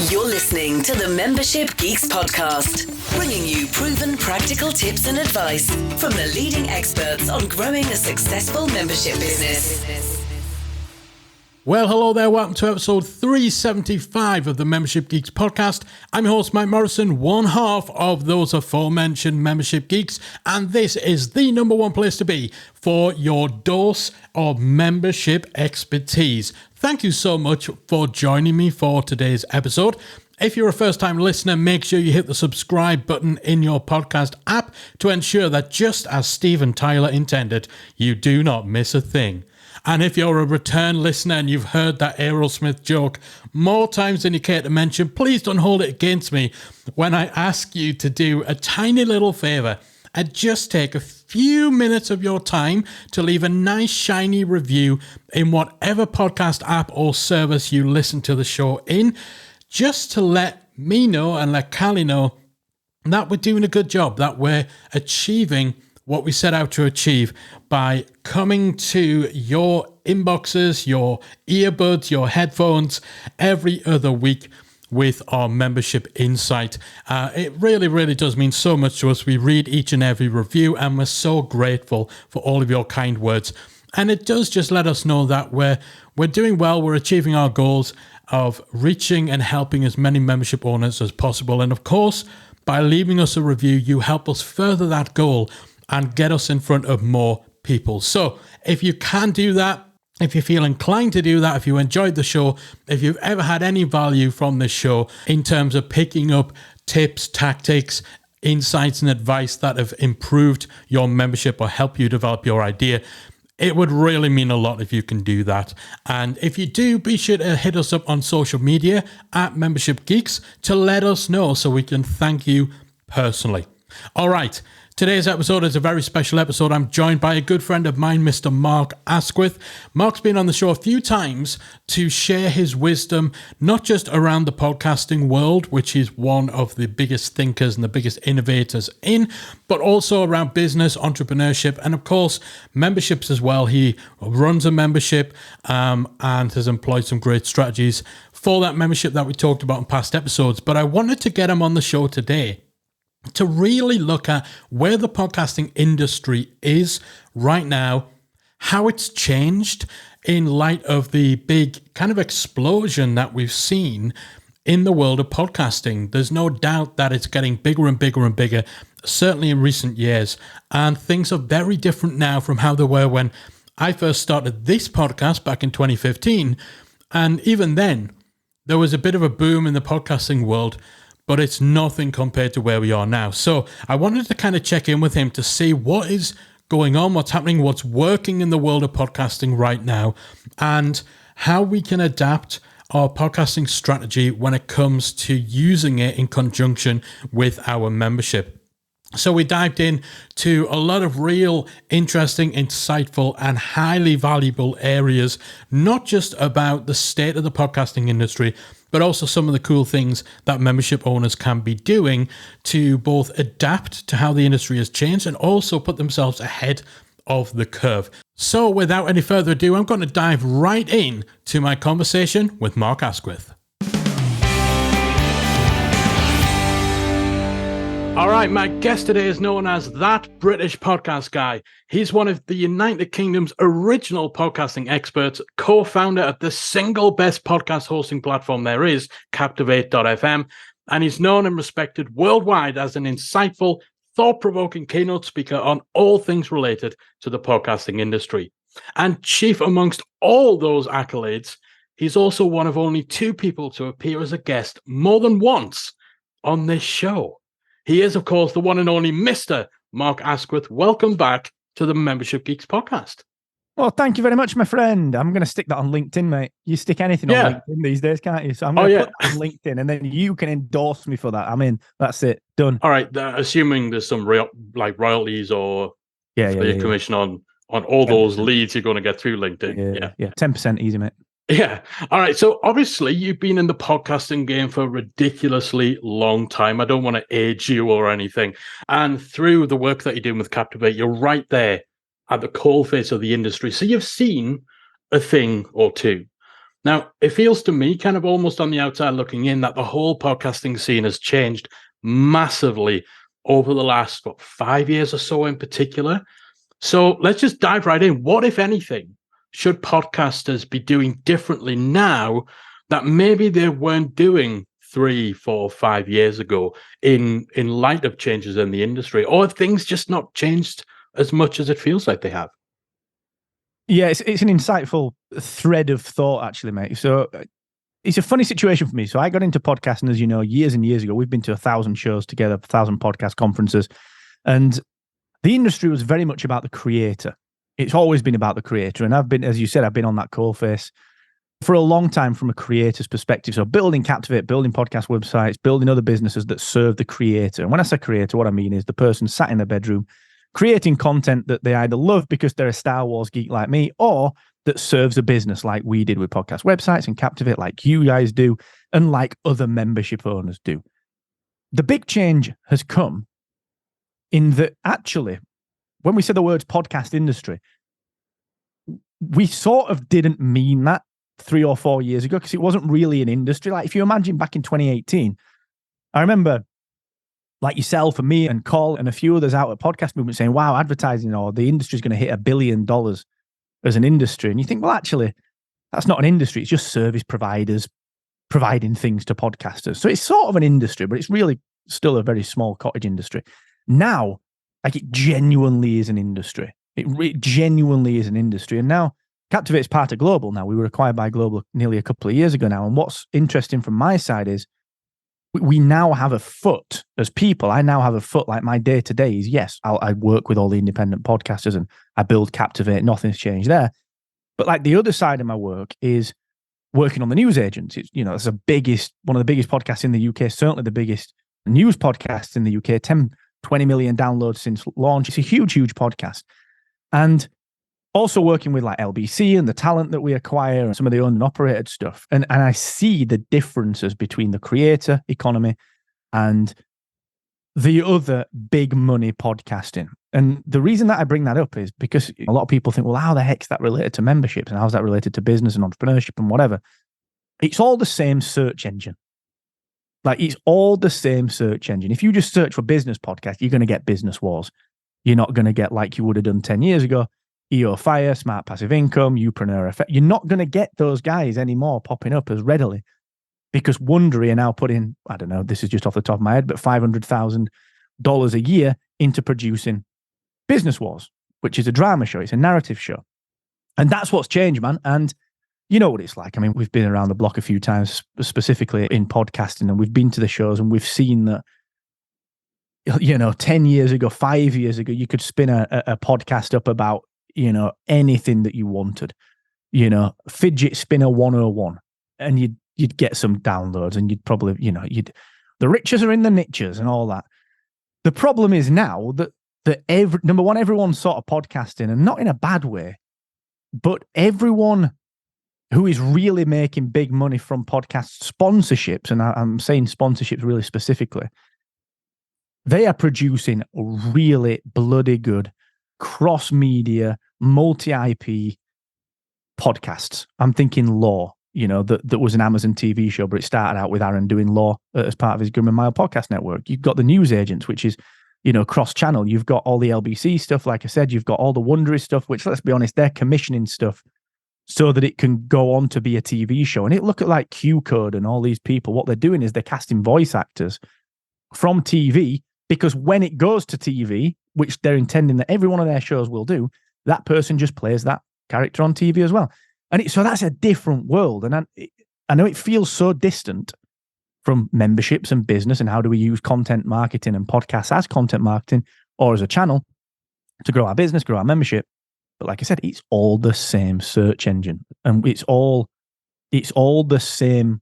You're listening to the Membership Geeks podcast, bringing you proven practical tips and advice from the leading experts on growing a successful membership business. Well, hello there. Welcome to episode 375 of the Membership Geeks podcast. I'm your host, Mike Morrison, one half of those aforementioned Membership Geeks, and this is the number one place to be for your dose of membership expertise. Thank you so much for joining me for today's episode. If you're a first-time listener, make sure you hit the subscribe button in your podcast app to ensure that just as Steven Tyler intended, you do not miss a thing. And if you're a return listener and you've heard that Aerosmith joke more times than you care to mention, please don't hold it against me when I ask you to do a tiny little favor and just take a few minutes of your time to leave a nice shiny review in whatever podcast app or service you listen to the show in, just to let me know and let Callie know that we're doing a good job, that we're achieving what we set out to achieve by coming to your inboxes, your earbuds, your headphones every other week with our membership insight. It really, really does mean so much to us. We read each and every review and we're so grateful for all of your kind words. And it does just let us know that we're doing well, we're achieving our goals of reaching and helping as many membership owners as possible. And of course, by leaving us a review, you help us further that goal and get us in front of more people. So if you can do that, if you feel inclined to do that, if you enjoyed the show, if you've ever had any value from this show in terms of picking up tips, tactics, insights and advice that have improved your membership or help you develop your idea, it would really mean a lot if you can do that. And if you do, be sure to hit us up on social media at Membership Geeks to let us know so we can thank you personally. All right. Today's episode is a very special episode. I'm joined by a good friend of mine, Mr. Mark Asquith. Mark's been on the show a few times to share his wisdom, not just around the podcasting world, which he's one of the biggest thinkers and the biggest innovators in, but also around business, entrepreneurship, and of course, memberships as well. He runs a membership and has employed some great strategies for that membership that we talked about in past episodes. But I wanted to get him on the show today to really look at where the podcasting industry is right now, how it's changed in light of the big kind of explosion that we've seen in the world of podcasting. There's no doubt that it's getting bigger and bigger and bigger, certainly in recent years. And things are very different now from how they were when I first started this podcast back in 2015. And even then, there was a bit of a boom in the podcasting world, but it's nothing compared to where we are now. So I wanted to kind of check in with him to see what is going on, what's happening, what's working in the world of podcasting right now, and how we can adapt our podcasting strategy when it comes to using it in conjunction with our membership. So we dived in to a lot of real interesting, insightful, and highly valuable areas, not just about the state of the podcasting industry, but also some of the cool things that membership owners can be doing to both adapt to how the industry has changed and also put themselves ahead of the curve. So without any further ado, I'm going to dive right in to my conversation with Mark Asquith. All right, my guest today is known as That British Podcast Guy. He's one of the United Kingdom's original podcasting experts, co-founder of the single best podcast hosting platform there is, Captivate.fm, and he's known and respected worldwide as an insightful, thought-provoking keynote speaker on all things related to the podcasting industry. And chief amongst all those accolades, he's also one of only two people to appear as a guest more than once on this show. He is, of course, the one and only Mr. Mark Asquith. Welcome back to the Membership Geeks podcast. Well, thank you very much, my friend. I'm going to stick that on LinkedIn, mate. You stick anything on LinkedIn these days, can't you? So I'm going to put that on LinkedIn, and then you can endorse me for that. I'm in. That's it. Done. All right. Assuming there's some royalties or commission on all 10%. Those leads you're going to get through LinkedIn. Yeah. 10% easy, mate. Yeah. All right. So obviously you've been in the podcasting game for a ridiculously long time. I don't want to age you or anything. And through the work that you're doing with Captivate, you're right there at the coalface of the industry. So you've seen a thing or two. Now, it feels to me, kind of almost on the outside looking in, that the whole podcasting scene has changed massively over the last 5 years or so in particular. So let's just dive right in. What, if anything, should podcasters be doing differently now that maybe they weren't doing 3, 4, 5 years ago in light of changes in the industry? Or have things just not changed as much as it feels like they have? Yeah, it's an insightful thread of thought, actually, mate. So it's a funny situation for me. So I got into podcasting, as you know, years and years ago. We've been to 1,000 shows together, 1,000 podcast conferences. And the industry was very much about the creator. It's always been about the creator. And I've been, as you said, I've been on that coalface for a long time from a creator's perspective. So building Captivate, building podcast websites, building other businesses that serve the creator. And when I say creator, what I mean is the person sat in their bedroom creating content that they either love because they're a Star Wars geek like me, or that serves a business like we did with podcast websites and Captivate, like you guys do, and like other membership owners do. The big change has come in that actually, when we say the words podcast industry, we sort of didn't mean that 3 or 4 years ago, because it wasn't really an industry. Like if you imagine back in 2018, I remember like yourself and me and Cole and a few others out at Podcast Movement saying, wow, advertising or the industry is going to hit $1 billion as an industry. And you think, well, actually, that's not an industry. It's just service providers providing things to podcasters. So it's sort of an industry, but it's really still a very small cottage industry. Now, like it genuinely is an industry. It genuinely is an industry. And now Captivate is part of Global now. We were acquired by Global nearly a couple of years ago now. And what's interesting from my side is we now have a foot as people. I now have a foot. Like my day to day is, yes, I work with all the independent podcasters and I build Captivate. Nothing's changed there. But like the other side of my work is working on the news agents. It's, you know, it's one of the biggest podcasts in the UK, certainly the biggest news podcast in the UK, 10, 20 million downloads since launch. It's a huge, huge podcast. And also working with like LBC and the talent that we acquire and some of the owned and operated stuff. And I see the differences between the creator economy and the other big money podcasting. And the reason that I bring that up is because a lot of people think, well, how the heck's that related to memberships and how's that related to business and entrepreneurship and whatever? It's all the same search engine. Like it's all the same search engine. If you just search for business podcast, you're going to get Business Wars. You're not going to get, like you would have done 10 years ago, EO Fire, Smart Passive Income, Upreneur Effect. You're not going to get those guys anymore popping up as readily because Wondery are now putting, I don't know, this is just off the top of my head, but $500,000 a year into producing Business Wars, which is a drama show. It's a narrative show. And that's what's changed, man. And you know what it's like. I mean, we've been around the block a few times, specifically in podcasting, and we've been to the shows and we've seen that, you know, 10 years ago, 5 years ago, you could spin a podcast up about, you know, anything that you wanted, you know, fidget spinner 101, and you'd get some downloads and you'd probably, you know, the riches are in the niches and all that. The problem is now that number one, everyone's sort of podcasting, and not in a bad way, but everyone who is really making big money from podcast sponsorships, and I'm saying sponsorships really specifically, they are producing really bloody good cross-media, multi-IP podcasts. I'm thinking Law, you know, that was an Amazon TV show, but it started out with Aaron doing Law as part of his Grim and Mile podcast network. You've got the News Agents, which is, you know, cross-channel. You've got all the LBC stuff, like I said. You've got all the Wondery stuff, which, let's be honest, they're commissioning stuff so that it can go on to be a TV show. And look at like Q Code and all these people. What they're doing is they're casting voice actors from TV, because when it goes to TV, which they're intending that every one of their shows will do, that person just plays that character on TV as well. And so that's a different world. And I know it feels so distant from memberships and business and how do we use content marketing and podcasts as content marketing or as a channel to grow our business, grow our membership. But like I said, it's all the same search engine, and it's all the same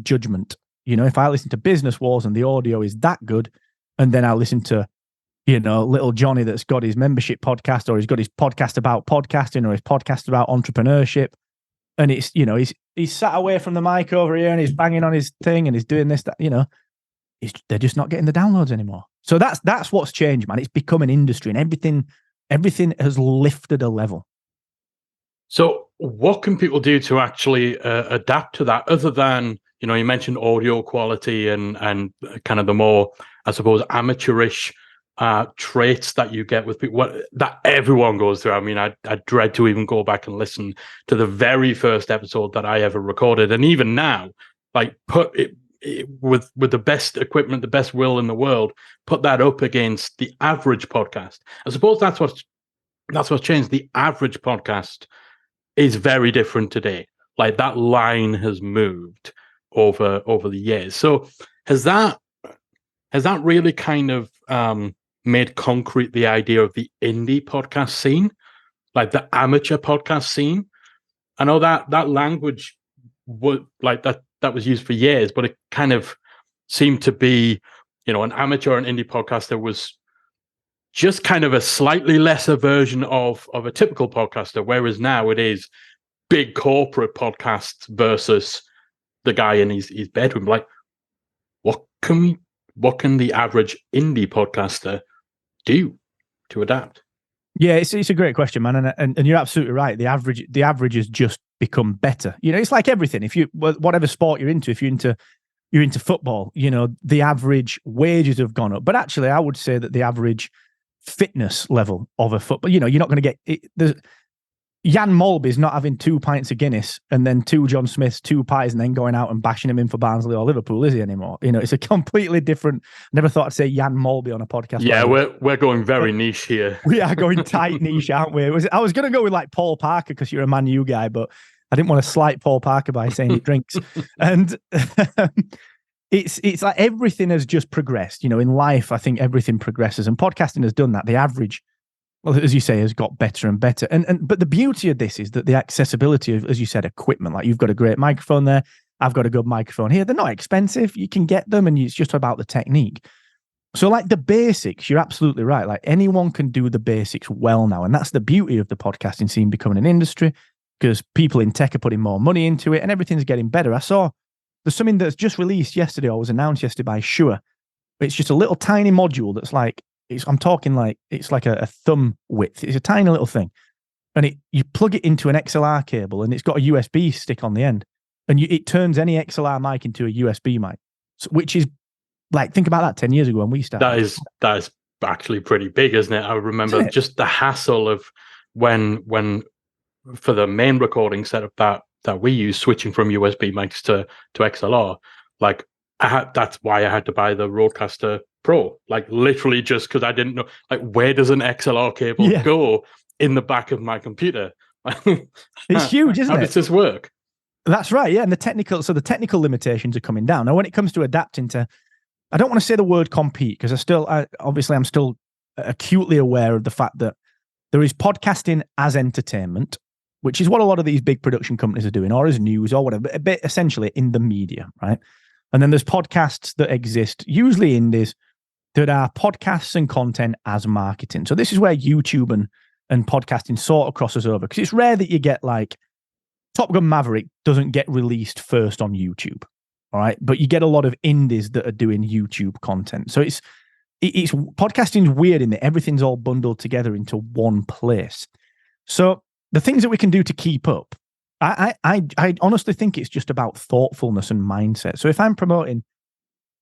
judgment. You know, if I listen to Business Wars and the audio is that good, and then I listen to, you know, little Johnny that's got his membership podcast, or he's got his podcast about podcasting, or his podcast about entrepreneurship, and it's, you know, he's sat away from the mic over here and he's banging on his thing and he's doing this, that, you know, they're just not getting the downloads anymore. So that's what's changed, man. It's become an industry, and everything has lifted a level. So what can people do to actually adapt to that, other than, you mentioned audio quality and kind of the more, I suppose, amateurish traits that you get with people that everyone goes through. I mean, I dread to even go back and listen to the very first episode that I ever recorded, and even now, like, put it with the best equipment, the best will in the world, put that up against the average podcast. I suppose that's what's changed. The average podcast is very different today. Like, that line has moved over the years. So has that really kind of made concrete the idea of the indie podcast scene, like the amateur podcast scene? I know that language was like that was used for years, but it kind of seemed to be, an amateur and indie podcaster was just kind of a slightly lesser version of a typical podcaster, whereas now it is big corporate podcasts versus the guy in his bedroom. Like, what can the average indie podcaster do to adapt? Yeah, it's a great question, man, and you're absolutely right. The average has just become better. It's like everything. If you, whatever sport you're into, if you're into football, the average wages have gone up. But actually, I would say that the average fitness level of a football, you're not going to get it. Jan Molby's not having 2 pints of Guinness and then 2 John Smiths, 2 pies, and then going out and bashing him in for Barnsley or Liverpool, is he anymore? It's a completely different. Never thought I'd say Jan Molby on a podcast. Yeah, we're going very niche here. We are going tight niche, aren't we? I was going to go with like Paul Parker because you're a Man U guy, but I didn't want to slight Paul Parker by saying he drinks. And it's like everything has just progressed. In life, I think everything progresses, and podcasting has done that. The average, well, as you say, has got better and better. But the beauty of this is that the accessibility of, as you said, equipment, like you've got a great microphone there, I've got a good microphone here. They're not expensive. You can get them, and it's just about the technique. So like the basics, you're absolutely right. Like anyone can do the basics well now. And that's the beauty of the podcasting scene becoming an industry, because people in tech are putting more money into it and everything's getting better. I saw there's something that's just released yesterday, or was announced yesterday by Shure. It's just a little tiny module that's like, I'm talking like, it's like a thumb width. It's a tiny little thing. And you plug it into an XLR cable, and it's got a USB stick on the end. And it turns any XLR mic into a USB mic, which is like, think about that 10 years ago when we started. That is actually pretty big, isn't it? I remember just the hassle of when for the main recording setup that we use, switching from USB mics to XLR. Like, that's why I had to buy the Rodecaster Pro, like literally just because I didn't know, like, where does an XLR cable go in the back of my computer? It's huge, isn't it? How does this work? That's right, yeah. And the technical limitations are coming down. Now, when it comes to adapting to, I don't want to say the word compete, because I'm still acutely aware of the fact that there is podcasting as entertainment, which is what a lot of these big production companies are doing, or as news or whatever, but essentially in the media, right? And then there's podcasts that exist, usually indies, that are podcasts and content as marketing. So this is where YouTube and podcasting sort of crosses over, because it's rare that you get like Top Gun Maverick doesn't get released first on YouTube, all right? But you get a lot of indies that are doing YouTube content. So it's podcasting's weird in that everything's all bundled together into one place. So the things that we can do to keep up, I honestly think it's just about thoughtfulness and mindset. So if I'm promoting,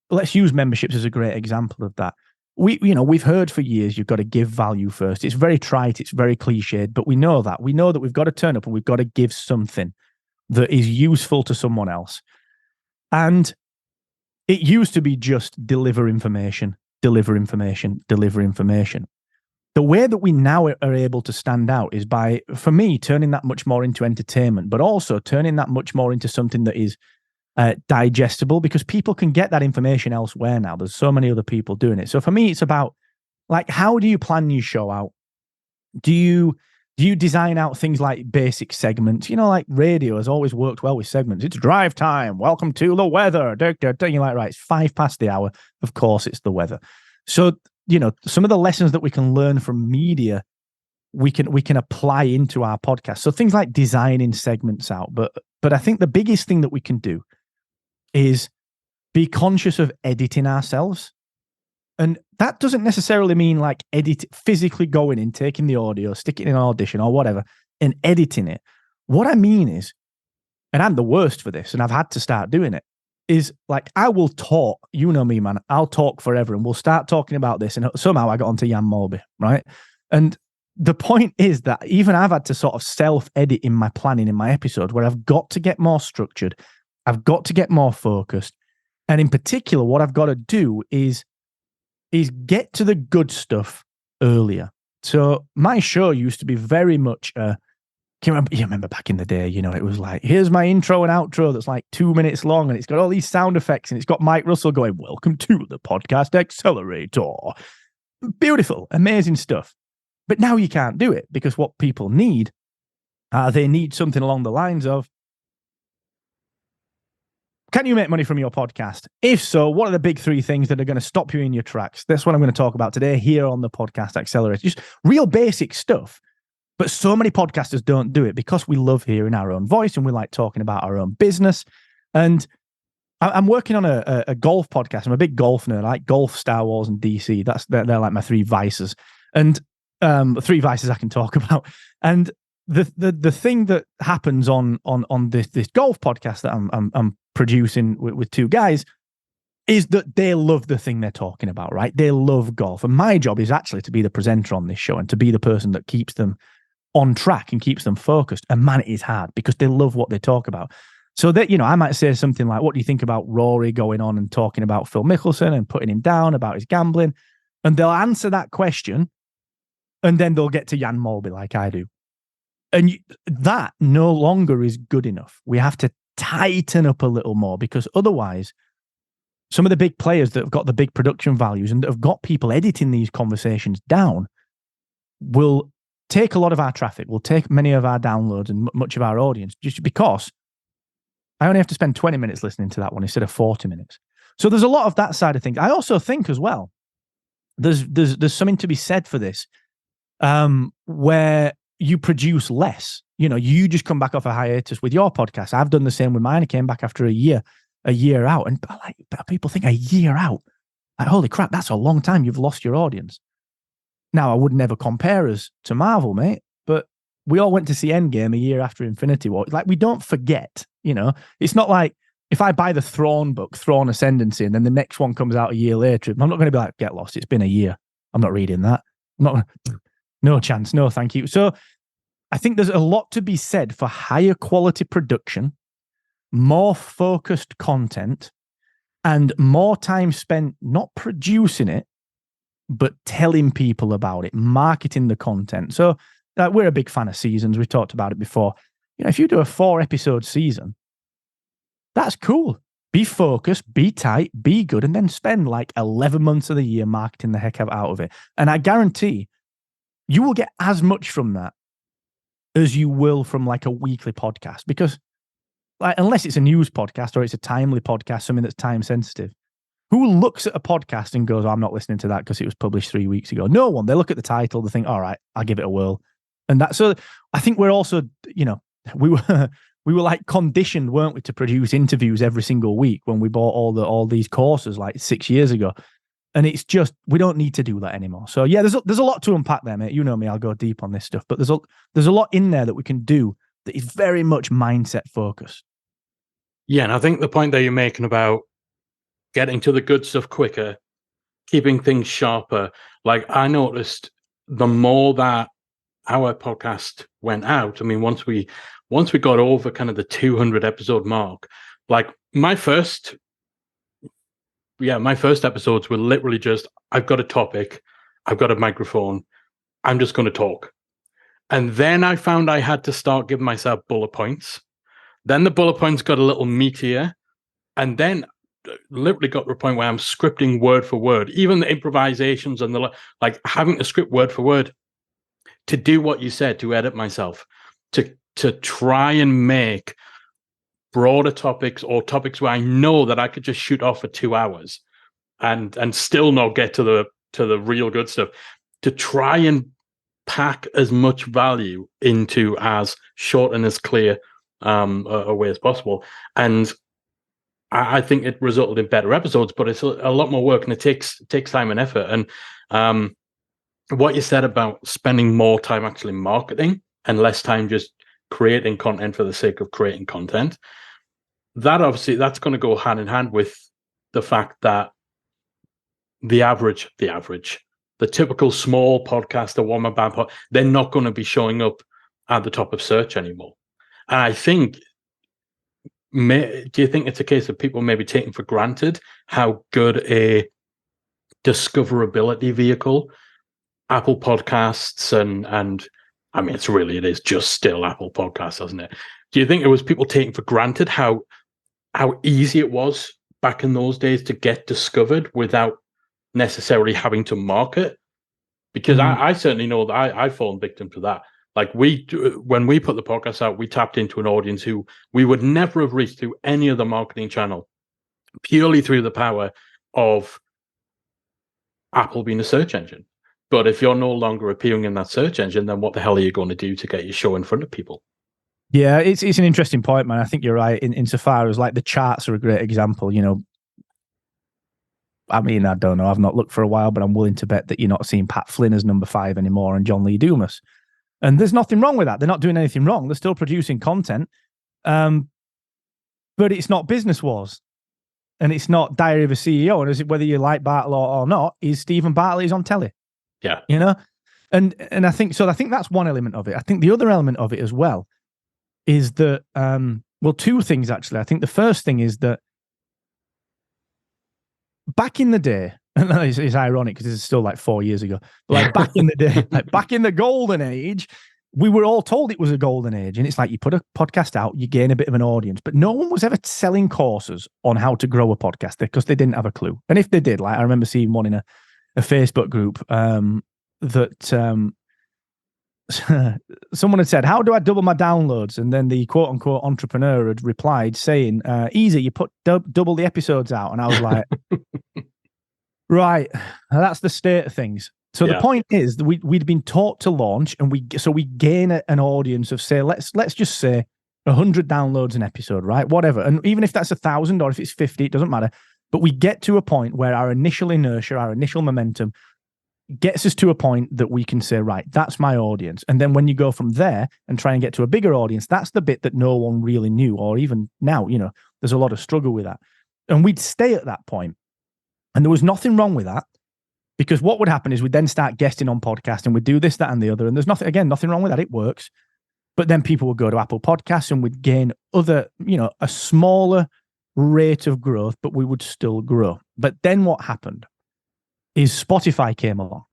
let's use memberships as a great example of that. We've heard for years you've got to give value first. It's very trite, it's very cliched, but we know that we've got to turn up and we've got to give something that is useful to someone else. And it used to be just deliver information. The way that we now are able to stand out is by, for me, turning that much more into entertainment, but also turning that much more into something that is digestible, because people can get that information elsewhere now. There's so many other people doing it. So for me, it's about, like, how do you plan your show out? Do you design out things like basic segments? Like radio has always worked well with segments. It's drive time. Welcome to the weather. You're like, right, it's 5 past the hour. Of course, it's the weather. So, some of the lessons that we can learn from media, we can apply into our podcast. So things like designing segments out. But I think the biggest thing that we can do is be conscious of editing ourselves. And that doesn't necessarily mean like physically going in, taking the audio, sticking it in an Audition or whatever, and editing it. What I mean is, and I'm the worst for this, and I've had to start doing it, is like I will talk. You know me, man. I'll talk forever, and we'll start talking about this. And somehow I got onto Jan Molby, right? And the point is that even I've had to sort of self-edit in my planning in my episodes where I've got to get more structured. I've got to get more focused. And in particular, what I've got to do is get to the good stuff earlier. So my show used to be very much you remember back in the day, it was like, here's my intro and outro that's like 2 minutes long, and it's got all these sound effects, and it's got Mike Russell going, welcome to the Podcast Accelerator. Beautiful, amazing stuff. But now you can't do it, because what people need, they need something along the lines of, can you make money from your podcast? If so, what are the big 3 things that are going to stop you in your tracks? That's what I'm going to talk about today here on the Podcast Accelerator. Just real basic stuff. But so many podcasters don't do it because we love hearing our own voice and we like talking about our own business. And I'm working on a golf podcast. I'm a big golf nerd. I like golf, Star Wars, and DC. They're like my 3 vices. And 3 vices I can talk about. And the thing that happens on this golf podcast that I'm producing with 2 guys is that they love the thing they're talking about, right? They love golf. And my job is actually to be the presenter on this show and to be the person that keeps them on track and keeps them focused. And man, it is hard because they love what they talk about. So that, I might say something like, what do you think about Rory going on and talking about Phil Mickelson and putting him down about his gambling? And they'll answer that question, and then they'll get to Jan Molby like I do. And that no longer is good enough. We have to tighten up a little more, because otherwise some of the big players that have got the big production values and that have got people editing these conversations down will take a lot of our traffic, will take many of our downloads and much of our audience, just because I only have to spend 20 minutes listening to that one instead of 40 minutes. So there's a lot of that side of things. I also think as well, there's something to be said for this, where you produce less. You just come back off a hiatus with your podcast. I've done the same with mine. I came back after a year out, and people think a year out, like, holy crap, that's a long time. You've lost your audience. Now, I would never compare us to Marvel, mate, but we all went to see Endgame a year after Infinity War. Like, we don't forget, It's not like if I buy the Thrawn book, Thrawn Ascendancy, and then the next one comes out a year later, I'm not going to be like, get lost. It's been a year. I'm not reading that. No chance. No, thank you. So I think there's a lot to be said for higher quality production, more focused content, and more time spent not producing it, but telling people about it, marketing the content. So we're a big fan of seasons. We've talked about it before. If you do a 4-episode season, that's cool. Be focused, be tight, be good, and then spend like 11 months of the year marketing the heck out of it. And I guarantee you will get as much from that as you will from like a weekly podcast, because unless it's a news podcast or it's a timely podcast, something that's time sensitive, who looks at a podcast and goes, oh, I'm not listening to that because it was published 3 weeks ago? No one. They look at the title, they think, all right, I'll give it a whirl. And so I think we're also, we were like conditioned, weren't we, to produce interviews every single week when we bought all these courses like 6 years ago. And it's just, we don't need to do that anymore. So yeah, there's a lot to unpack there, mate. You know me, I'll go deep on this stuff, but there's a lot in there that we can do that is very much mindset focused. Yeah, and I think the point that you're making about getting to the good stuff quicker, keeping things sharper, like I noticed the more that our podcast went out, I mean, once we got over kind of the 200 episode mark, like my first episodes were literally just, I've got a topic, I've got a microphone, I'm just going to talk. And then I found I had to start giving myself bullet points. Then the bullet points got a little meatier, and then literally got to a point where I'm scripting word for word, even the improvisations and like having to script word for word to do what you said, to edit myself, to try and make broader topics or topics where I know that I could just shoot off for 2 hours and still not get to the real good stuff, to try and pack as much value into as short and as clear a way as possible. And I think it resulted in better episodes, but it's a lot more work and it takes time and effort. And what you said about spending more time actually marketing and less time just creating content for the sake of creating content. That obviously, that's going to go hand in hand with the fact that the typical small podcaster, one-man band, they're not going to be showing up at the top of search anymore. And I think, do you think it's a case of people maybe taking for granted how good a discoverability vehicle Apple Podcasts and I mean, it is just still Apple Podcasts, isn't it? Do you think it was people taking for granted how easy it was back in those days to get discovered without necessarily having to market? Because I certainly know that I've fallen victim to that. Like when we put the podcast out, we tapped into an audience who we would never have reached through any other marketing channel, purely through the power of Apple being a search engine. But if you're no longer appearing in that search engine, then what the hell are you going to do to get your show in front of people? Yeah, it's an interesting point, man. I think you're right insofar as like the charts are a great example. You know, I mean, I don't know. I've not looked for a while, but I'm willing to bet that you're not seeing Pat Flynn as number 5 anymore and John Lee Dumas. And there's nothing wrong with that. They're not doing anything wrong. They're still producing content. But it's not Business Wars. And it's not Diary of a CEO. And whether you like Bartlett or not, is Stephen Bartlett on telly. Yeah. You know? And I think that's one element of it. I think the other element of it as well is that, two things actually. I think the first thing is that back in the day, and it's ironic because it's still like 4 years ago, but like back in the day, like back in the golden age, we were all told it was a golden age. And it's like you put a podcast out, you gain a bit of an audience, but no one was ever selling courses on how to grow a podcast because they didn't have a clue. And if they did, like I remember seeing one in a Facebook group that someone had said, how do I double my downloads? And then the quote unquote entrepreneur had replied saying, easy, you put double the episodes out. And I was like, right, that's the state of things. So the point is that we'd been taught to launch, and we gain an audience of, say, let's just say 100 downloads an episode, right? Whatever. And even if that's 1,000 or if it's 50, it doesn't matter. But we get to a point where our initial inertia, our initial momentum gets us to a point that we can say, right, that's my audience. And then when you go from there and try and get to a bigger audience, that's the bit that no one really knew, or even now, you know, there's a lot of struggle with that. And we'd stay at that point. And there was nothing wrong with that, because what would happen is we'd then start guesting on podcasts and we'd do this, that, and the other. And there's nothing wrong with that. It works. But then people would go to Apple Podcasts and we'd gain a smaller rate of growth, but we would still grow. But then what happened is Spotify came along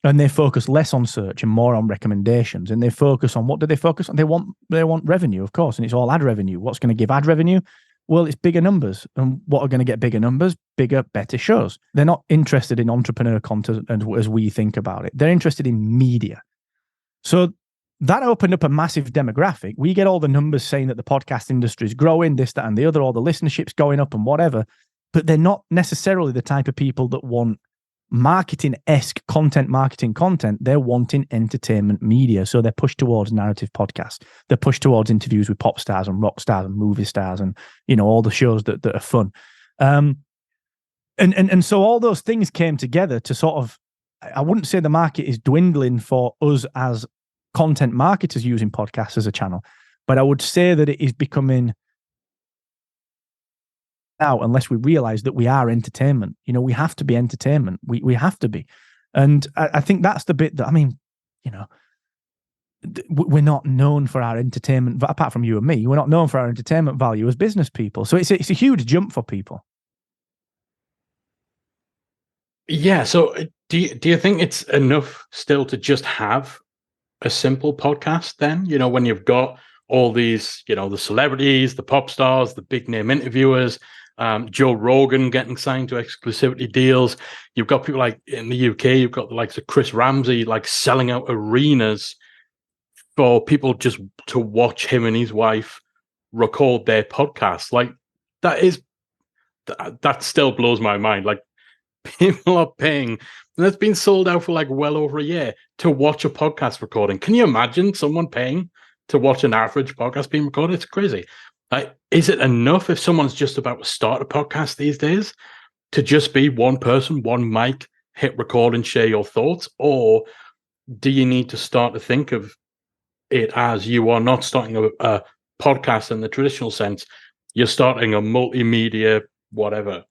and they focus less on search and more on recommendations. And they focus on, what do they focus on? They want revenue, of course. And it's all ad revenue. What's going to give ad revenue? Well, it's bigger numbers. And what are going to get bigger numbers? Bigger, better shows. They're not interested in entrepreneur content as we think about it. They're interested in media. So that opened up a massive demographic. We get all the numbers saying that the podcast industry is growing, this, that, and the other, all the listenership's going up and whatever. But they're not necessarily the type of people that want marketing-esque marketing content. They're wanting entertainment media. So they're pushed towards narrative podcasts. They're pushed towards interviews with pop stars and rock stars and movie stars and, you know, all the shows that are fun. And so all those things came together to sort of, I wouldn't say the market is dwindling for us as content marketers using podcasts as a channel, but I would say that it is becoming now, unless we realize that we are entertainment. You know, we have to be entertainment. We have to be. And I think that's the bit that, I mean, you know, we're not known for our entertainment, apart from you and me, we're not known for our entertainment value as business people. So it's a huge jump for people. Yeah. So do you think it's enough still to just have a simple podcast then? You know, when you've got all these, you know, the celebrities, the pop stars, the big name interviewers, Joe Rogan getting signed to exclusivity deals. You've got people like in the UK, you've got the likes of Chris Ramsey, like selling out arenas for people just to watch him and his wife record their podcast. Like that still blows my mind. Like people are paying, and that's been sold out for like well over a year to watch a podcast recording. Can you imagine someone paying to watch an average podcast being recorded? It's crazy. Like, is it enough if someone's just about to start a podcast these days to just be one person, one mic, hit record and share your thoughts? Or do you need to start to think of it as you are not starting a podcast in the traditional sense. You're starting a multimedia whatever.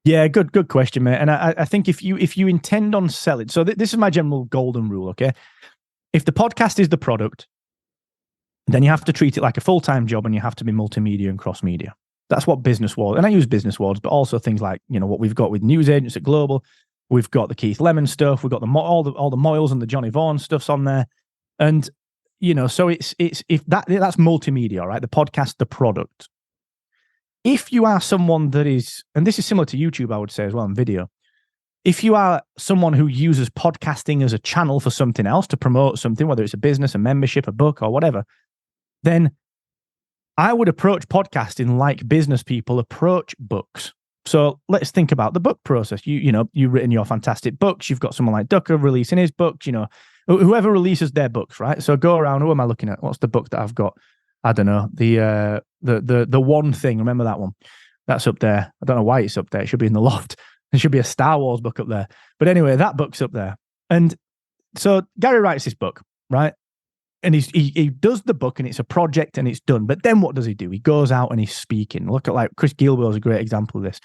Yeah, good question, mate. And I think if you intend on selling, so this is my general golden rule, okay? If the podcast is the product, then you have to treat it like a full-time job, and you have to be multimedia and cross-media. That's what business world, and I use business words, but also things like, what we've got with news agents at Global. We've got the Keith Lemon stuff. We've got all the Moyles and the Johnny Vaughan stuffs on there, and so it's if that's multimedia, right? The podcast, the product. If you are someone that is, and this is similar to YouTube, I would say as well, in video. If you are someone who uses podcasting as a channel for something else to promote something, whether it's a business, a membership, a book, or whatever, then I would approach podcasting like business people approach books. So let's think about the book process. You've written your fantastic books. You've got someone like Ducker releasing his books. Whoever releases their books, right? So go around. Who am I looking at? What's the book that I've got? I don't know. The One Thing. Remember that one? That's up there. I don't know why it's up there. It should be in the loft. There should be a Star Wars book up there. But anyway, that book's up there. And so Gary writes this book, right? And he does the book, and it's a project, and it's done. But then what does he do? He goes out and he's speaking. Look at like Chris Gilwell's a great example of this.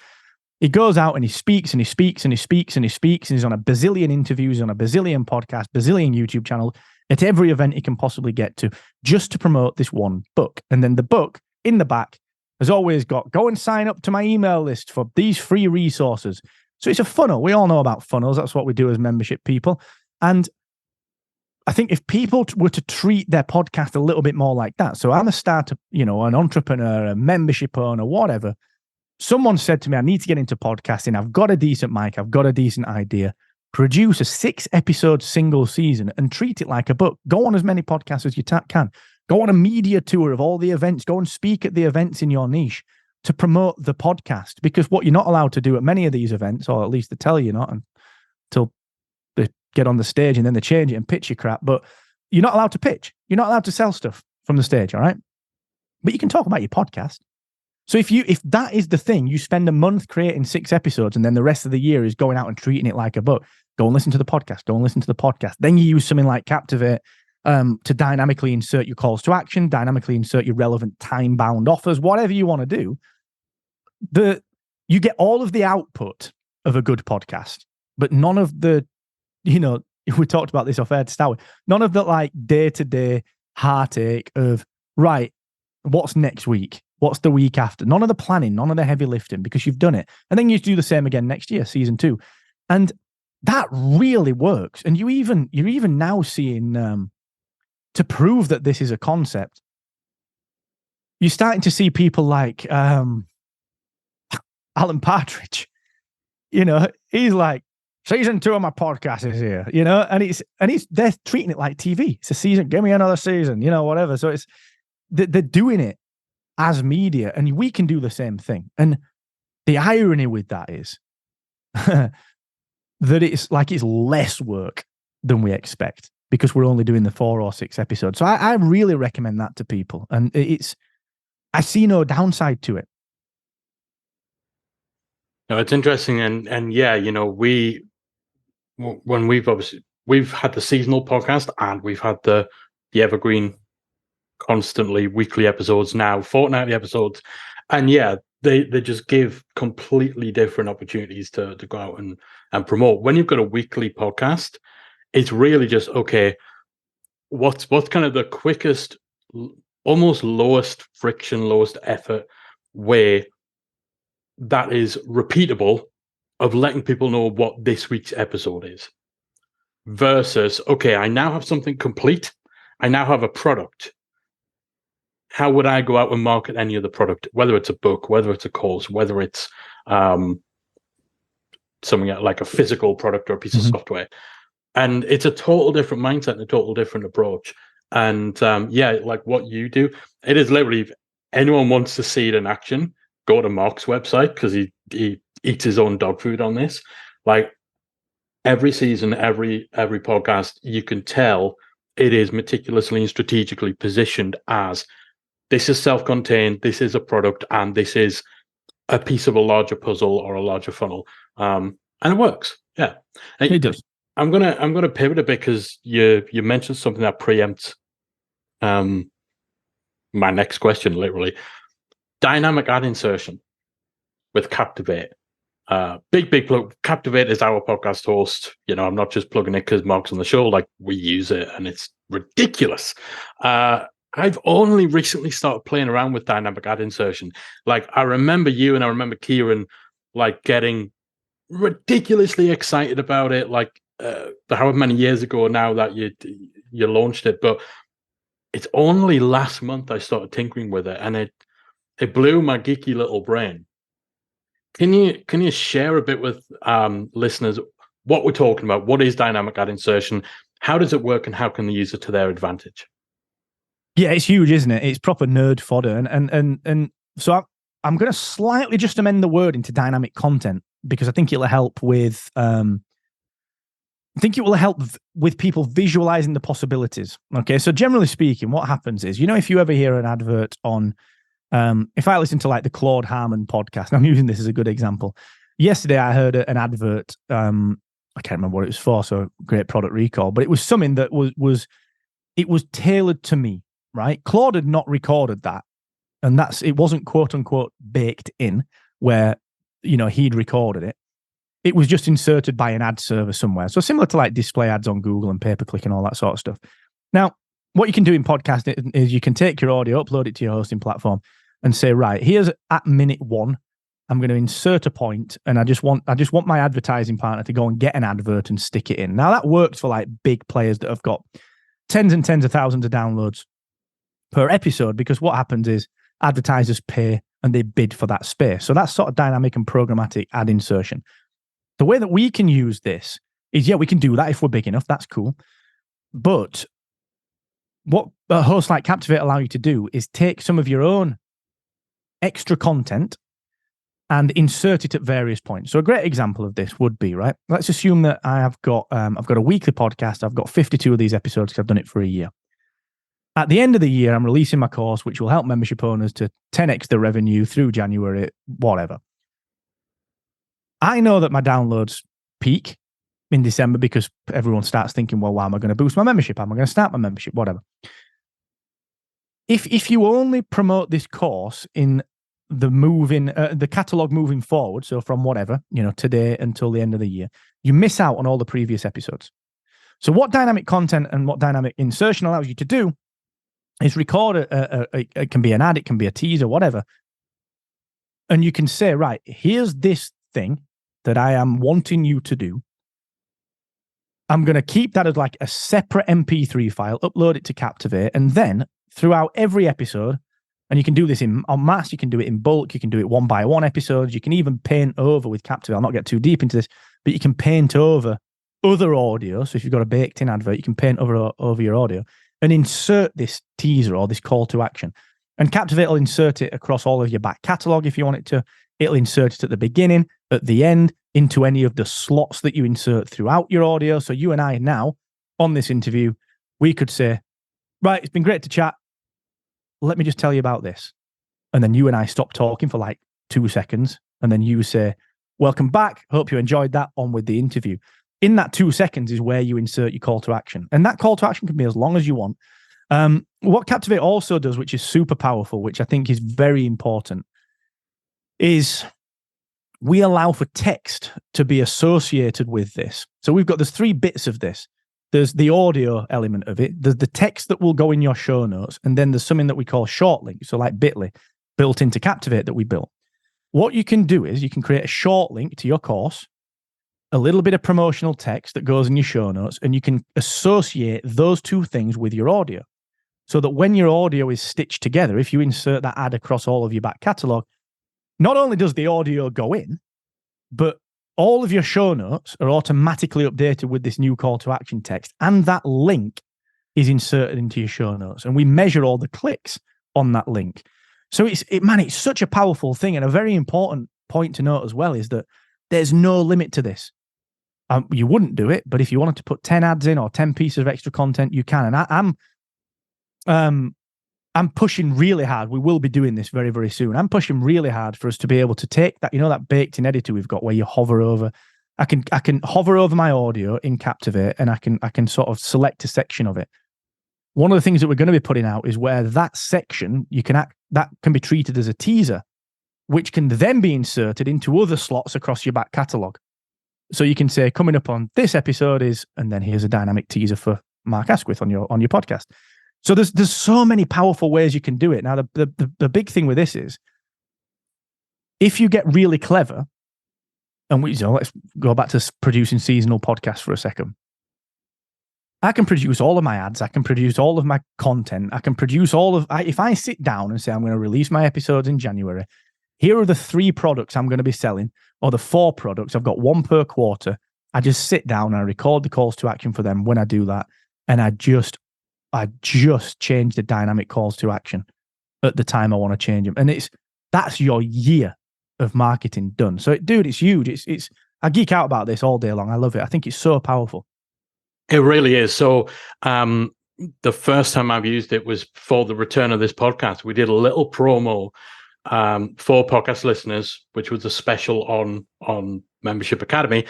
He goes out and he speaks and he speaks and he speaks and he speaks, and he's on a bazillion interviews, on a bazillion podcasts, bazillion YouTube channels, at every event he can possibly get to, just to promote this one book. And then the book in the back has always got, go and sign up to my email list for these free resources. So it's a funnel. We all know about funnels. That's what we do as membership people. And I think if people were to treat their podcast a little bit more like that, so I'm a startup, an entrepreneur, a membership owner, whatever. Someone said to me, I need to get into podcasting. I've got a decent mic. I've got a decent idea. Produce a 6-episode single season and treat it like a book. Go on as many podcasts as you can. Go on a media tour of all the events. Go and speak at the events in your niche to promote the podcast. Because what you're not allowed to do at many of these events, or at least they tell you not until they get on the stage and then they change it and pitch your crap, but you're not allowed to pitch. You're not allowed to sell stuff from the stage, all right? But you can talk about your podcast. So if that is the thing, you spend a month creating 6 episodes, and then the rest of the year is going out and treating it like a book. Go and listen to the podcast. Go and listen to the podcast. Then you use something like Captivate to dynamically insert your calls to action, dynamically insert your relevant time-bound offers, whatever you want to do. You get all of the output of a good podcast, but none of the, we talked about this off air to start with, none of the like day-to-day heartache of, right, what's next week? What's the week after? None of the planning, none of the heavy lifting, because you've done it. And then you do the same again next year, season 2. And that really works. And you're even now seeing, to prove that this is a concept, you're starting to see people like Alan Partridge. He's like, season 2 of my podcast is here, and they're treating it like TV. It's a season, give me another season, whatever. So it's, they're doing it as media, and we can do the same thing. And the irony with that is that it's less work than we expect, because we're only doing the 4 or 6 episodes. So I really recommend that to people. And I see no downside to it. No, it's interesting. And yeah, when we've had the seasonal podcast, and we've had the evergreen constantly weekly episodes, now fortnightly episodes, and yeah, they just give completely different opportunities to go out and promote. When you've got a weekly podcast, it's really just, okay, what's kind of the quickest, almost lowest friction, lowest effort way that is repeatable of letting people know what this week's episode is, versus, okay, I now have something complete. I now have a product. How would I go out and market any other product, whether it's a book, whether it's a course, whether it's something like a physical product or a piece of software? And it's a total different mindset and a total different approach. And like what you do, it is literally, if anyone wants to see it in action, go to Mark's website, because he eats his own dog food on this. Like every season, every podcast, you can tell it is meticulously and strategically positioned as, this is self-contained, this is a product, and this is a piece of a larger puzzle or a larger funnel. And it works. Yeah. It does. I'm gonna pivot a bit, because you mentioned something that preempts My next question, literally, dynamic ad insertion with Captivate. Big plug. Captivate is our podcast host. I'm not just plugging it because Mark's on the show. Like, we use it and it's ridiculous. I've only recently started playing around with dynamic ad insertion. Like, I remember you and I remember Kieran like getting ridiculously excited about it. Like, however many years ago now that you launched it, but it's only last month I started tinkering with it, and it blew my geeky little brain. Can you share a bit with listeners what we're talking about? What is dynamic ad insertion? How does it work, and how can they use it to their advantage? Yeah, it's huge, isn't it? It's proper nerd fodder, and so I'm going to slightly just amend the word into dynamic content because I think it'll help with people visualizing the possibilities. Okay, so generally speaking, what happens is, if you ever hear an advert on, if I listen to like the Claude Harmon podcast, and I'm using this as a good example. Yesterday, I heard an advert. I can't remember what it was for, so great product recall, but it was something that was tailored to me, right? Claude had not recorded that, and it wasn't quote unquote baked in where he'd recorded it. It was just inserted by an ad server somewhere. So similar to like display ads on Google and pay-per-click and all that sort of stuff. Now, what you can do in podcasting is you can take your audio, upload it to your hosting platform, and say, right, here's at minute 1, I'm going to insert a point, and I just want my advertising partner to go and get an advert and stick it in. Now that works for like big players that have got tens and tens of thousands of downloads per episode, because what happens is advertisers pay and they bid for that space. So that's sort of dynamic and programmatic ad insertion. The way that we can use this is, we can do that if we're big enough. That's cool. But what a host like Captivate allow you to do is take some of your own extra content and insert it at various points. So a great example of this would be, right, let's assume that I've got a weekly podcast. I've got 52 of these episodes because I've done it for a year. At the end of the year, I'm releasing my course, which will help membership owners to 10x their revenue through January, whatever. I know that my downloads peak in December because everyone starts thinking, well, why am I going to boost my membership? How am I going to start my membership? Whatever. If you only promote this course in the catalog moving forward, so from whatever, today until the end of the year, you miss out on all the previous episodes. So what dynamic content and what dynamic insertion allows you to do is record it can be an ad, it can be a teaser, whatever. And you can say, right, here's this thing that I am wanting you to do. I'm going to keep that as like a separate MP3 file, upload it to Captivate, and then throughout every episode, and you can do this en masse, you can do it in bulk, you can do it one by one episodes, you can even paint over with Captivate. I'll not get too deep into this, but you can paint over other audio. So if you've got a baked in advert, you can paint over your audio and insert this teaser or this call to action. And Captivate will insert it across all of your back catalog if you want it to. It'll insert it at the beginning, at the end, into any of the slots that you insert throughout your audio. So you and I now, on this interview, we could say, right, it's been great to chat. Let me just tell you about this. And then you and I stop talking for like 2 seconds. And then you say, welcome back. Hope you enjoyed that. On with the interview. In that 2 seconds is where you insert your call to action. And that call to action can be as long as you want. What Captivate also does, which is super powerful, which I think is very important, is we allow for text to be associated with this. So there's 3 bits of this. There's the audio element of it. There's the text that will go in your show notes. And then there's something that we call short links. So like Bitly built into Captivate that we built. What you can do is you can create a short link to your course, a little bit of promotional text that goes in your show notes, and you can associate those 2 things with your audio. So that when your audio is stitched together, if you insert that ad across all of your back catalog, not only does the audio go in, but all of your show notes are automatically updated with this new call to action text, and that link is inserted into your show notes. And we measure all the clicks on that link. So it's such a powerful thing. And a very important point to note as well is that there's no limit to this. You wouldn't do it, but if you wanted to put 10 ads in or 10 pieces of extra content, you can. And I'm pushing really hard. We will be doing this very, very soon. I'm pushing really hard for us to be able to take that, that baked in editor we've got where you hover over. I can hover over my audio in Captivate, and I can sort of select a section of it. one of the things that we're going to be putting out is where that section that can be treated as a teaser, which can then be inserted into other slots across your back catalogue. So you can say, coming up on this episode is, and then here's a dynamic teaser for Mark Asquith on your podcast. So there's so many powerful ways you can do it. Now, the big thing with this is, if you get really clever, and let's go back to producing seasonal podcasts for a second. I can produce all of my ads. I can produce all of my content. I can produce if I sit down and say, I'm going to release my episodes in January, here are the 3 products I'm going to be selling, or the 4 products. I've got 1 per quarter. I just sit down and I record the calls to action for them when I do that. And I just change the dynamic calls to action at the time I want to change them. And that's your year of marketing done. So, dude, it's huge. I geek out about this all day long. I love it. I think it's so powerful. It really is. So the first time I've used it was for the return of this podcast. We did a little promo for podcast listeners, which was a special on Membership Academy.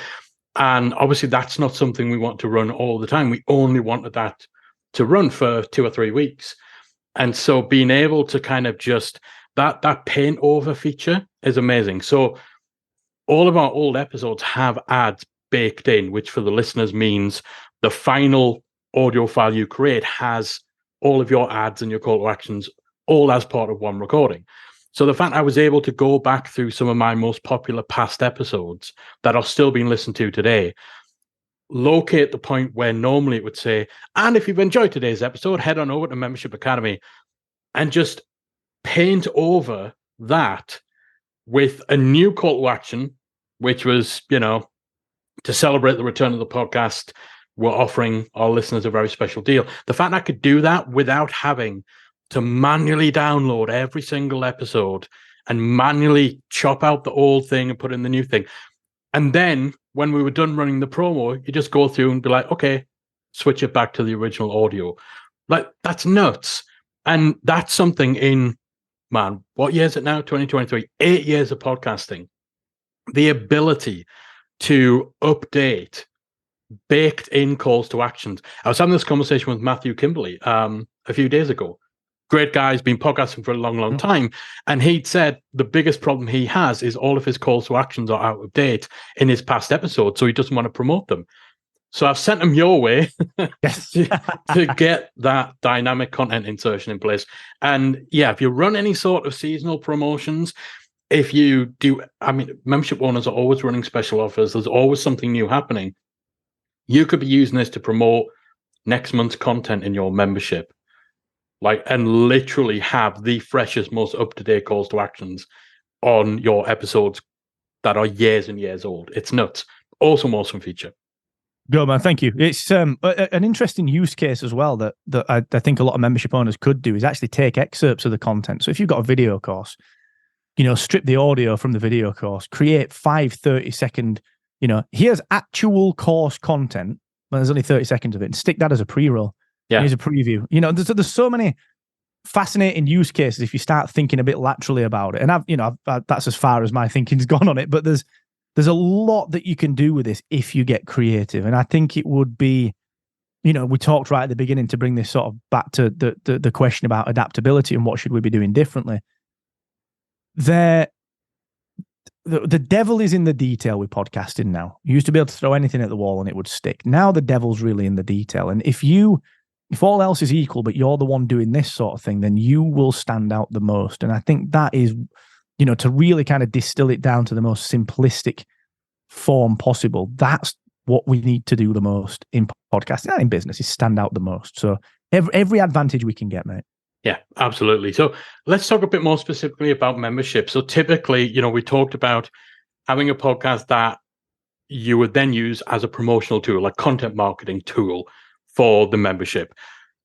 And obviously that's not something we want to run all the time. We only wanted that to run for 2 or 3 weeks. And so being able to kind of just that paint over feature is amazing. So all of our old episodes have ads baked in, which for the listeners means the final audio file you create has all of your ads and your call to actions all as part of one recording. So the fact I was able to go back through some of my most popular past episodes that are still being listened to today, locate the point where normally it would say, and if you've enjoyed today's episode, head on over to Membership Academy, and just paint over that with a new call to action, which was, to celebrate the return of the podcast, we're offering our listeners a very special deal. The fact I could do that without having to manually download every single episode and manually chop out the old thing and put in the new thing. And then when we were done running the promo, you just go through and be like, okay, switch it back to the original audio. Like, that's nuts. And that's something in, man, what year is it now? 2023, 8 years of podcasting. The ability to update baked in calls to actions. I was having this conversation with Matthew Kimberley a few days ago. Great guy, he's been podcasting for a long, long time. And he'd said the biggest problem he has is all of his calls to actions are out of date in his past episodes, so he doesn't want to promote them. So I've sent him your way to get that dynamic content insertion in place. And yeah, if you run any sort of seasonal promotions, if you do, membership owners are always running special offers. There's always something new happening. You could be using this to promote next month's content in your membership, and literally have the freshest, most up-to-date calls to actions on your episodes that are years and years old. It's nuts. Awesome feature. Go, man. Thank you. It's an interesting use case as well that I think a lot of membership owners could do is actually take excerpts of the content. So if you've got a video course, strip the audio from the video course, create 5 30-second, here's actual course content, but there's only 30 seconds of it, and stick that as a pre-roll. Yeah. Here's a preview. There's so many fascinating use cases if you start thinking a bit laterally about it. And I've that's as far as my thinking's gone on it, but there's a lot that you can do with this if you get creative. And I think it would be, we talked right at the beginning to bring this sort of back to the question about adaptability and what should we be doing differently. The devil is in the detail with podcasting now. You used to be able to throw anything at the wall and it would stick. Now the devil's really in the detail. And if all else is equal, but you're the one doing this sort of thing, then you will stand out the most. And I think that is, to really kind of distill it down to the most simplistic form possible, that's what we need to do the most in podcasting and in business, is stand out the most. So every advantage we can get, mate. Yeah, absolutely. So let's talk a bit more specifically about membership. So typically, we talked about having a podcast that you would then use as a promotional tool, like content marketing tool for the membership.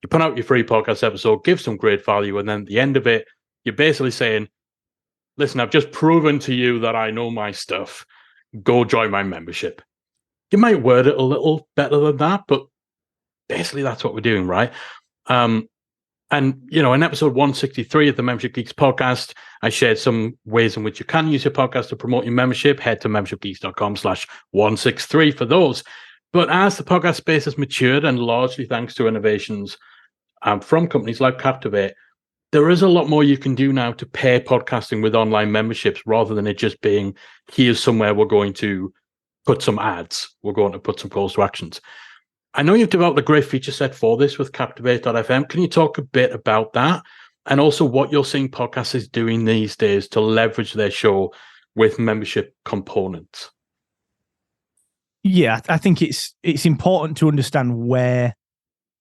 You put out your free podcast episode, give some great value, and then at the end of it, you're basically saying, listen, I've just proven to you that I know my stuff. Go join my membership. You might word it a little better than that, but basically that's what we're doing, right? And, in episode 163 of the Membership Geeks podcast, I shared some ways in which you can use your podcast to promote your membership. Head to membershipgeeks.com/163 for those. But as the podcast space has matured, and largely thanks to innovations from companies like Captivate, there is a lot more you can do now to pair podcasting with online memberships rather than it just being, here's somewhere we're going to put some ads, we're going to put some calls to actions. I know you've developed a great feature set for this with Captivate.fm. Can you talk a bit about that? And also what you're seeing podcasters doing these days to leverage their show with membership components? Yeah, I think it's important to understand where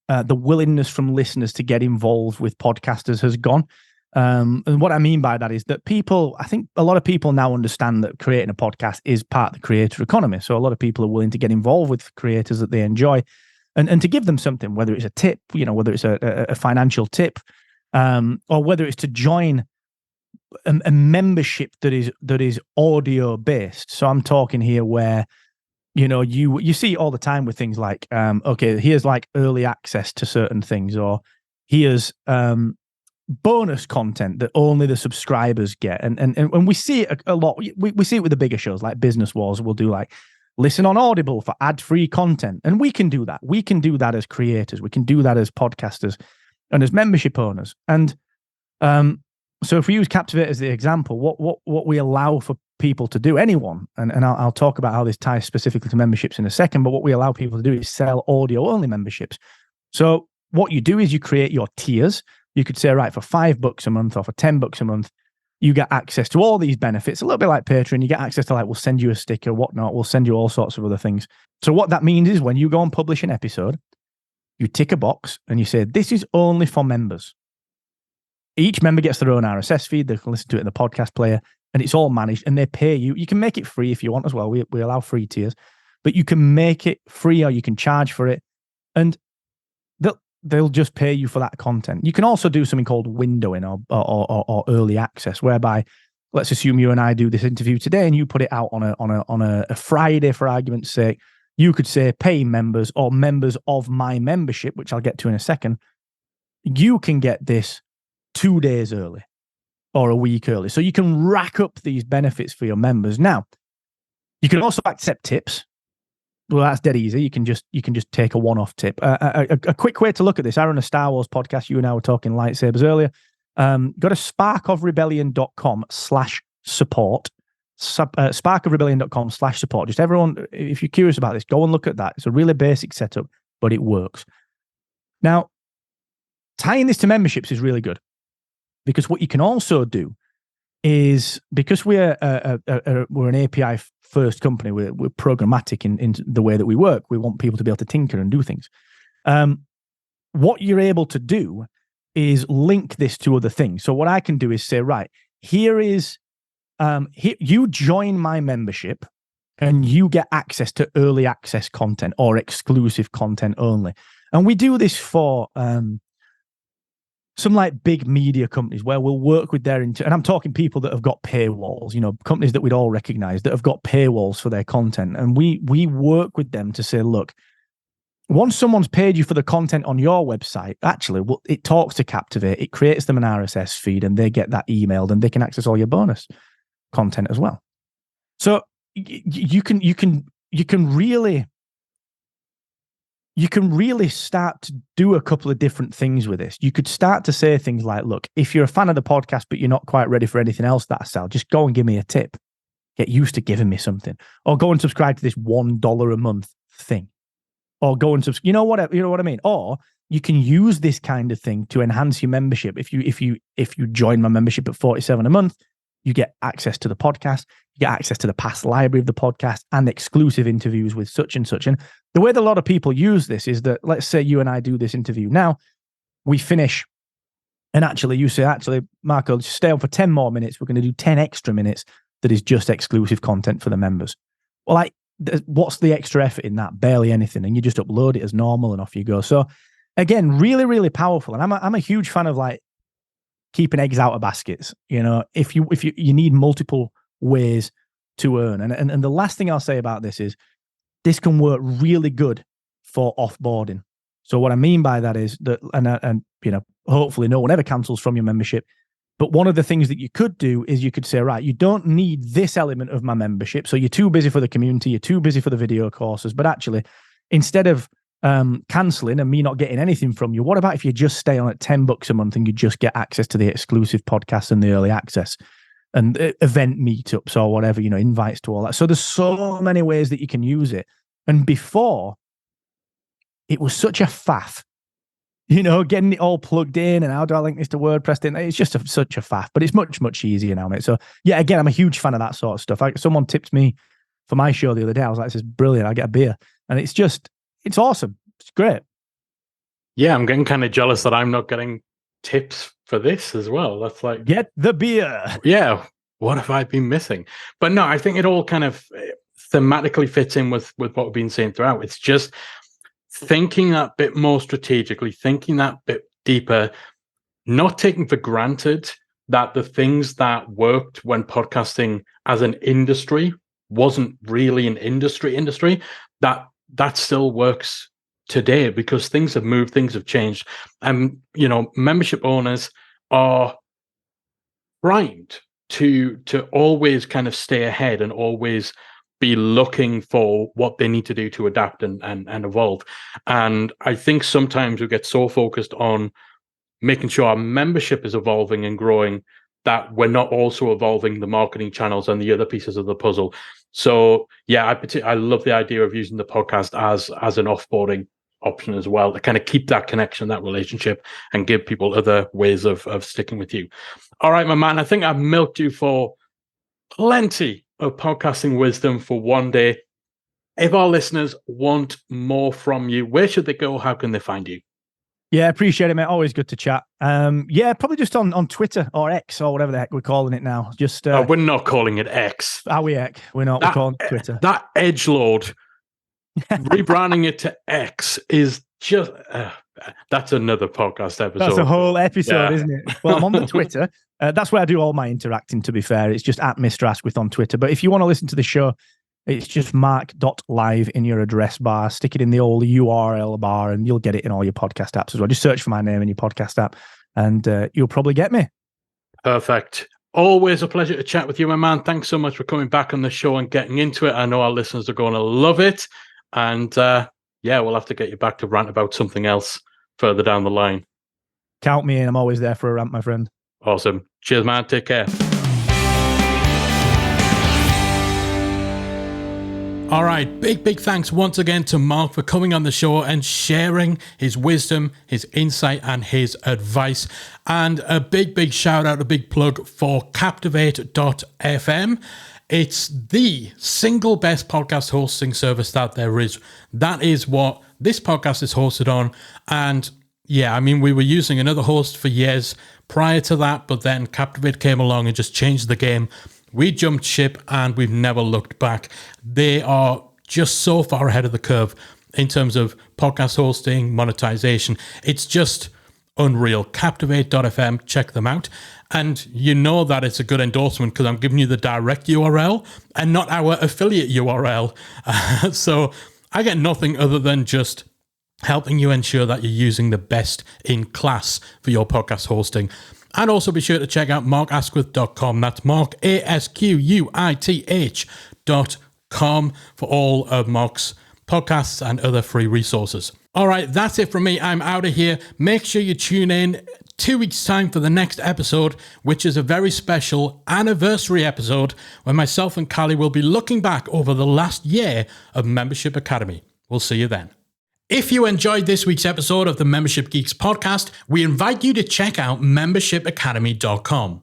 the willingness from listeners to get involved with podcasters has gone. And what I mean by that is that I think a lot of people now understand that creating a podcast is part of the creator economy. So a lot of people are willing to get involved with creators that they enjoy and to give them something, whether it's a tip, whether it's a financial tip, or whether it's to join a membership that is audio based. So I'm talking here where, you see it all the time with things like, okay, here's like early access to certain things, or here's bonus content that only the subscribers get. And we see it a lot. We see it with the bigger shows like Business Wars. We'll do like listen on Audible for ad-free content. And we can do that. We can do that as creators. We can do that as podcasters and as membership owners. And so if we use Captivate as the example, what we allow for people to do, anyone, and I'll talk about how this ties specifically to memberships in a second, but what we allow people to do is sell audio-only memberships. So what you do is you create your tiers. You could say, right, for $5 a month or for $10 a month, you get access to all these benefits, a little bit like Patreon. You get access to, like, we'll send you a sticker, whatnot. We'll send you all sorts of other things. So what that means is when you go and publish an episode, you tick a box and you say, this is only for members. Each member gets their own RSS feed. They can listen to it in the podcast player, and it's all managed, and they pay you. You can make it free if you want as well. We allow free tiers, but you can make it free or you can charge for it, and they'll just pay you for that content. You can also do something called windowing or early access, whereby, let's assume you and I do this interview today and you put it out on a Friday, for argument's sake. You could say paying members or members of my membership, which I'll get to in a second. You can get this 2 days early or a week early. So you can rack up these benefits for your members. Now, you can also accept tips. Well, that's dead easy. You can just take a one-off tip. A quick way to look at this. I run a Star Wars podcast. You and I were talking lightsabers earlier. Go to sparkofrebellion.com/support. Sparkofrebellion.com/support. Just everyone, if you're curious about this, go and look at that. It's a really basic setup, but it works. Now, tying this to memberships is really good, because what you can also do is, because we're an API first company, we're programmatic in the way that we work. We want people to be able to tinker and do things. What you're able to do is link this to other things. So what I can do is say, right, here you join my membership and you get access to early access content or exclusive content only. And we do this for some like big media companies where we'll work with and I'm talking people that have got paywalls, companies that we'd all recognize that have got paywalls for their content. And we work with them to say, look, once someone's paid you for the content on your website, actually, it talks to Captivate, it creates them an RSS feed, and they get that emailed, and they can access all your bonus content as well. So you can really start to do a couple of different things with this. You could start to say things like, look, if you're a fan of the podcast, but you're not quite ready for anything else that I sell, just go and give me a tip. Get used to giving me something. Or go and subscribe to this $1 a month thing. Or go and subscribe. You know what I mean? Or you can use this kind of thing to enhance your membership. If you join my membership at $47 a month, you get access to the podcast, you get access to the past library of the podcast and exclusive interviews with such and such. And the way that a lot of people use this is that, let's say you and I do this interview now, we finish, and you say, Marco, just stay on for 10 more minutes. We're going to do 10 extra minutes that is just exclusive content for the members. Well, what's the extra effort in that? Barely anything. And you just upload it as normal and off you go. So again, really, really powerful. And I'm a huge fan of like keeping eggs out of baskets. If you need multiple ways to earn. And the last thing I'll say about this is this can work really good for offboarding. So what I mean by that is that, and hopefully no one ever cancels from your membership. But one of the things that you could do is you could say, right, you don't need this element of my membership. So you're too busy for the community, you're too busy for the video courses. But actually, instead of cancelling and me not getting anything from you. What about if you just stay on at $10 a month and you just get access to the exclusive podcast and the early access and event meetups or whatever, invites to all that. So there's so many ways that you can use it. And before, it was such a faff, getting it all plugged in and how do I link this to WordPress? It's just such a faff, but it's much, much easier now, mate. So yeah, again, I'm a huge fan of that sort of stuff. Someone tipped me for my show the other day. I was like, this is brilliant. I get a beer. And it's awesome. It's great. Yeah, I'm getting kind of jealous that I'm not getting tips for this as well. That's like, get the beer. Yeah, what have I been missing? But no, I think it all kind of thematically fits in with what we've been saying throughout. It's just thinking that bit more strategically, thinking that bit deeper, not taking for granted that the things that worked when podcasting as an industry wasn't really an industry, that still works today because things have moved, things have changed. And, membership owners are primed to always kind of stay ahead and always be looking for what they need to do to adapt and evolve. And I think sometimes we get so focused on making sure our membership is evolving and growing that we're not also evolving the marketing channels and the other pieces of the puzzle. So yeah, I love the idea of using the podcast as an offboarding option as well to kind of keep that connection, that relationship, and give people other ways of sticking with you. All right, my man, I think I've milked you for plenty of podcasting wisdom for one day. If our listeners want more from you, where should they go? How can they find you? Yeah, appreciate it, mate. Always good to chat. Yeah, probably just on Twitter or X or whatever the heck we're calling it now. Just we're not calling it X. Are we X? We're not. We're calling it Twitter. That edgelord rebranding it to X is just that's another podcast episode. That's a whole episode, isn't it? Well, I'm on the Twitter. That's where I do all my interacting, to be fair. It's just at Mr. Asquith on Twitter. But if you want to listen to the show, it's just mark.live in your address bar. Stick it in the old URL bar and you'll get it in all your podcast apps as well. Just search for my name in your podcast app and you'll probably get me. Perfect. Always a pleasure to chat with you, my man. Thanks so much for coming back on the show and getting into it. I know our listeners are going to love it. And yeah, we'll have to get you back to rant about something else further down the line. Count me in. I'm always there for a rant, my friend. Awesome. Cheers, man. Take care. All right, big thanks once again to Mark for coming on the show and sharing his wisdom, his insight, and his advice. And a big shout out, a big plug for Captivate.fm. It's the single best podcast hosting service that there is. That is what this podcast is hosted on. And yeah, I mean, we were using another host for years prior to that, but then Captivate came along and just changed the game. We jumped ship and we've never looked back. They are just so far ahead of the curve in terms of podcast hosting, monetization. It's just unreal. Captivate.fm, check them out. And you know that it's a good endorsement because I'm giving you the direct URL and not our affiliate URL. So I get nothing other than just helping you ensure that you're using the best in class for your podcast hosting. And also be sure to check out markasquith.com. That's markasquith.com for all of Mark's podcasts and other free resources. All right, that's it from me. I'm out of here. Make sure you tune in 2 weeks' time for the next episode, which is a very special anniversary episode when myself and Callie will be looking back over the last year of Membership Academy. We'll see you then. If you enjoyed this week's episode of the Membership Geeks podcast, we invite you to check out membershipacademy.com.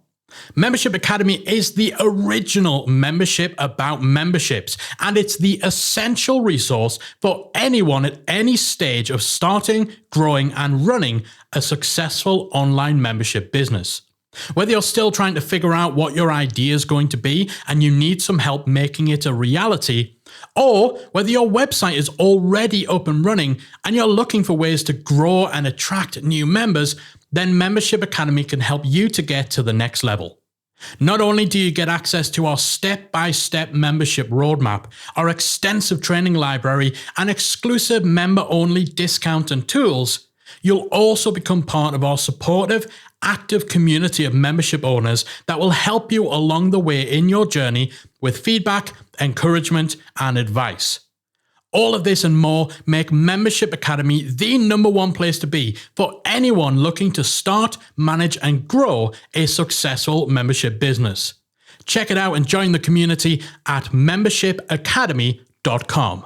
Membership Academy is the original membership about memberships, and it's the essential resource for anyone at any stage of starting, growing, and running a successful online membership business. Whether you're still trying to figure out what your idea is going to be and you need some help making it a reality, or whether your website is already up and running and you're looking for ways to grow and attract new members, then Membership Academy can help you to get to the next level. Not only do you get access to our step-by-step membership roadmap, our extensive training library, and exclusive member-only discount and tools, you'll also become part of our supportive, active community of membership owners that will help you along the way in your journey with feedback, encouragement, and advice. All of this and more make Membership Academy the #1 place to be for anyone looking to start, manage, and grow a successful membership business. Check it out and join the community at membershipacademy.com.